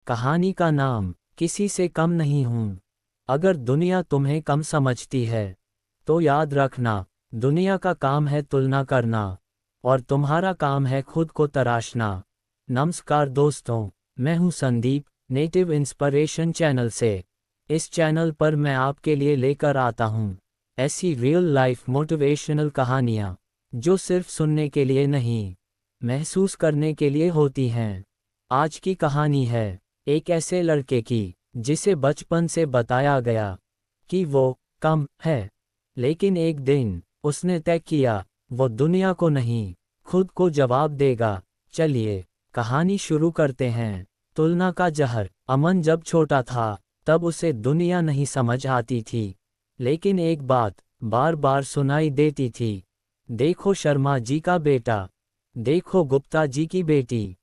कहानी का नाम किसी से कम नहीं हूँ। अगर दुनिया तुम्हें कम समझती है तो याद रखना, दुनिया का काम है तुलना करना और तुम्हारा काम है खुद को तराशना। नमस्कार दोस्तों, मैं हूँ संदीप, नेटिव इंस्पिरेशन चैनल से। इस चैनल पर मैं आपके लिए लेकर आता हूँ ऐसी रियल लाइफ मोटिवेशनल कहानियाँ जो सिर्फ सुनने के लिए नहीं, महसूस करने के लिए होती हैं। आज की कहानी है एक ऐसे लड़के की जिसे बचपन से बताया गया कि वो कम है, लेकिन एक दिन उसने तय किया वो दुनिया को नहीं, खुद को जवाब देगा। चलिए कहानी शुरू करते हैं। तुलना का जहर। अमन जब छोटा था तब उसे दुनिया नहीं समझ आती थी, लेकिन एक बात बार बार सुनाई देती थी, देखो शर्मा जी का बेटा, देखो गुप्ता जी की बेटी,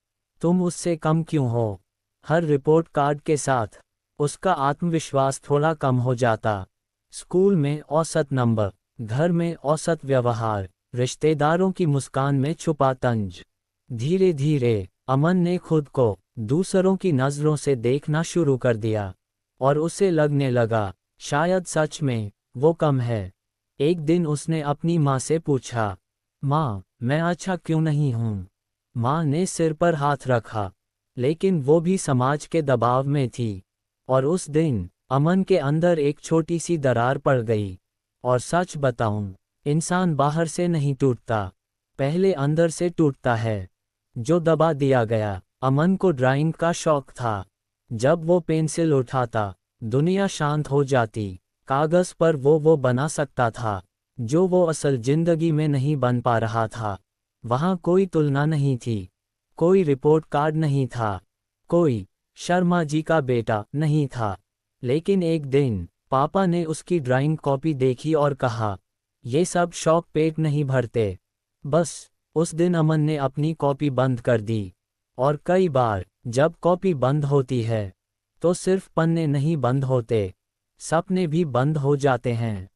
तुम उससे कम क्यों हो। हर रिपोर्ट कार्ड के साथ उसका आत्मविश्वास थोड़ा कम हो जाता। स्कूल में औसत नंबर, घर में औसत व्यवहार, रिश्तेदारों की मुस्कान में छुपा तंज। धीरे धीरे अमन ने खुद को दूसरों की नज़रों से देखना शुरू कर दिया और उसे लगने लगा शायद सच में वो कम है। एक दिन उसने अपनी माँ से पूछा, माँ मैं अच्छा क्यों नहीं हूँ। माँ ने सिर पर हाथ रखा, लेकिन वो भी समाज के दबाव में थी। और उस दिन अमन के अंदर एक छोटी सी दरार पड़ गई। और सच बताऊं, इंसान बाहर से नहीं टूटता, पहले अंदर से टूटता है। जो दबा दिया गया। अमन को ड्राइंग का शौक था। जब वो पेंसिल उठाता दुनिया शांत हो जाती। कागज पर वो बना सकता था जो वो असल जिंदगी में नहीं बन पा रहा था। वहाँ कोई तुलना नहीं थी, कोई रिपोर्ट कार्ड नहीं था, कोई शर्मा जी का बेटा नहीं था। लेकिन एक दिन पापा ने उसकी ड्राइंग कॉपी देखी और कहा, ये सब शौक पेट नहीं भरते। बस उस दिन अमन ने अपनी कॉपी बंद कर दी। और कई बार जब कॉपी बंद होती है तो सिर्फ पन्ने नहीं बंद होते, सपने भी बंद हो जाते हैं।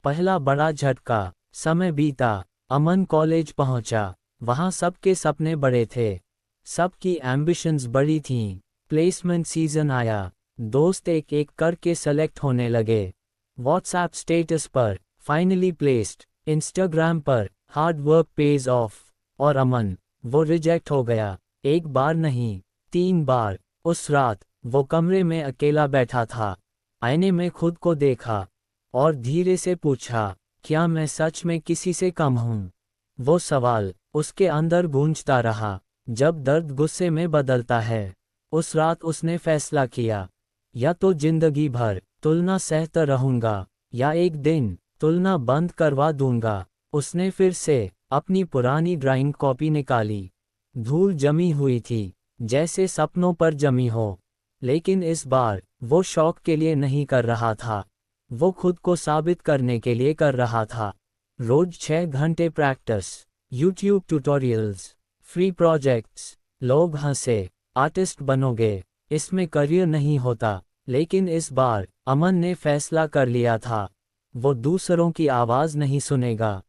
पहला बड़ा झटका। समय बीता, अमन कॉलेज पहुंचा। वहां सबके सपने बड़े थे, सबकी एम्बिशंस बड़ी थीं। प्लेसमेंट सीजन आया, दोस्त एक एक करके सेलेक्ट होने लगे। व्हाट्सएप स्टेटस पर फाइनली प्लेस्ड, इंस्टाग्राम पर हार्ड वर्क पेज ऑफ। और अमन, वो रिजेक्ट हो गया। एक बार नहीं, 3 बार। उस रात वो कमरे में अकेला बैठा था, आईने में खुद को देखा और धीरे से पूछा, क्या मैं सच में किसी से कम हूँ। वो सवाल उसके अंदर गूंजता रहा। जब दर्द गुस्से में बदलता है। उस रात उसने फैसला किया, या तो जिंदगी भर तुलना सहता रहूंगा या एक दिन तुलना बंद करवा दूंगा। उसने फिर से अपनी पुरानी ड्राइंग कॉपी निकाली। धूल जमी हुई थी, जैसे सपनों पर जमी हो। लेकिन इस बार वो शौक के लिए नहीं कर रहा था, वो खुद को साबित करने के लिए कर रहा था। रोज 6 घंटे practice, YouTube tutorials, free projects. लोग हंसे, आर्टिस्ट बनोगे, इसमें करियर नहीं होता। लेकिन इस बार अमन ने फैसला कर लिया था, वो दूसरों की आवाज़ नहीं सुनेगा।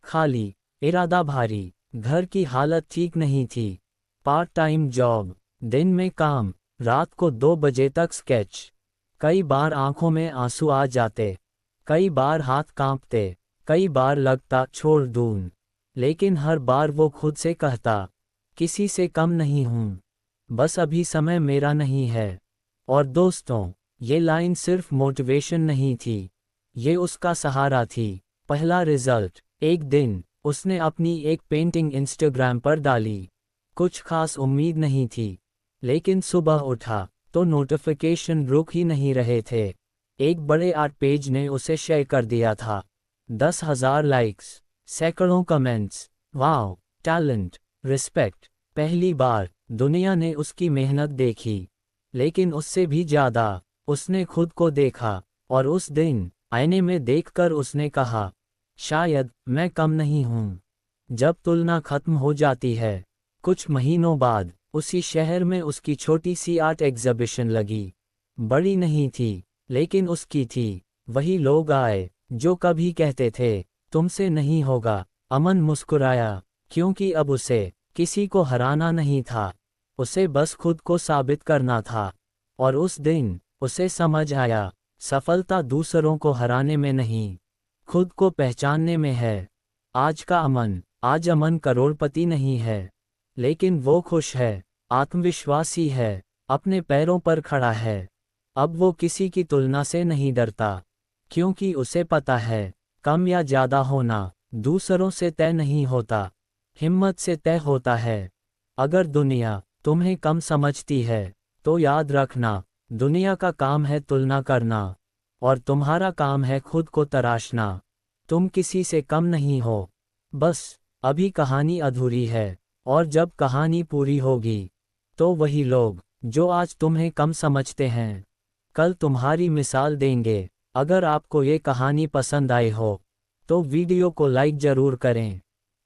खाली इरादा भारी। घर की हालत ठीक नहीं थी। पार्ट टाइम जॉब, दिन में काम, रात को 2 बजे तक स्केच। कई बार आंखों में आंसू आ जाते, कई बार हाथ कांपते, कई बार लगता छोड़ दूं। लेकिन हर बार वो खुद से कहता, किसी से कम नहीं हूँ, बस अभी समय मेरा नहीं है। और दोस्तों, ये लाइन सिर्फ मोटिवेशन नहीं थी, ये उसका सहारा थी। पहला रिजल्ट। एक दिन उसने अपनी एक पेंटिंग इंस्टाग्राम पर डाली। कुछ खास उम्मीद नहीं थी, लेकिन सुबह उठा तो नोटिफिकेशन रुक ही नहीं रहे थे। एक बड़े आर्ट पेज ने उसे शेयर कर दिया था। 10,000 लाइक्स, सैकड़ों कमेंट्स। Wow, talent, respect. पहली बार दुनिया ने उसकी मेहनत देखी, लेकिन उससे भी ज़्यादा उसने खुद को देखा। और उस दिन आईने में देखकर उसने कहा, शायद मैं कम नहीं हूँ। जब तुलना खत्म हो जाती है। कुछ महीनों बाद उसी शहर में उसकी छोटी सी आर्ट एग्जीबिशन लगी। बड़ी नहीं थी, लेकिन उसकी थी। वही लोग आए जो कभी कहते थे, तुमसे नहीं होगा। अमन मुस्कुराया, क्योंकि अब उसे किसी को हराना नहीं था, उसे बस खुद को साबित करना था। और उस दिन उसे समझ आया, सफलता दूसरों को हराने में नहीं, खुद को पहचानने में है। आज अमन करोड़पति नहीं है, लेकिन वो खुश है, आत्मविश्वासी है, अपने पैरों पर खड़ा है। अब वो किसी की तुलना से नहीं डरता, क्योंकि उसे पता है, कम या ज़्यादा होना दूसरों से तय नहीं होता, हिम्मत से तय होता है। अगर दुनिया तुम्हें कम समझती है, तो याद रखना, दुनिया का काम है तुलना करना, और तुम्हारा काम है खुद को तराशना। तुम किसी से कम नहीं हो, बस अभी कहानी अधूरी है, और जब कहानी पूरी होगी, तो वही लोग जो आज तुम्हें कम समझते हैं, कल तुम्हारी मिसाल देंगे। अगर आपको ये कहानी पसंद आई हो, तो वीडियो को लाइक ज़रूर करें।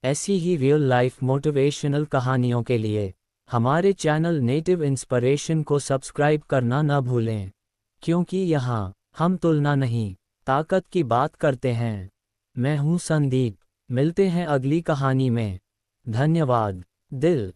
ऐसी ही रियल लाइफ मोटिवेशनल कहानियों के लिए हमारे चैनल नेटिव इंस्पिरेशन को सब्सक्राइब करना न भूलें, क्योंकि यहाँ हम तुलना नहीं, ताकत की बात करते हैं। मैं हूँ संदीप, मिलते हैं अगली कहानी में। धन्यवाद। दिल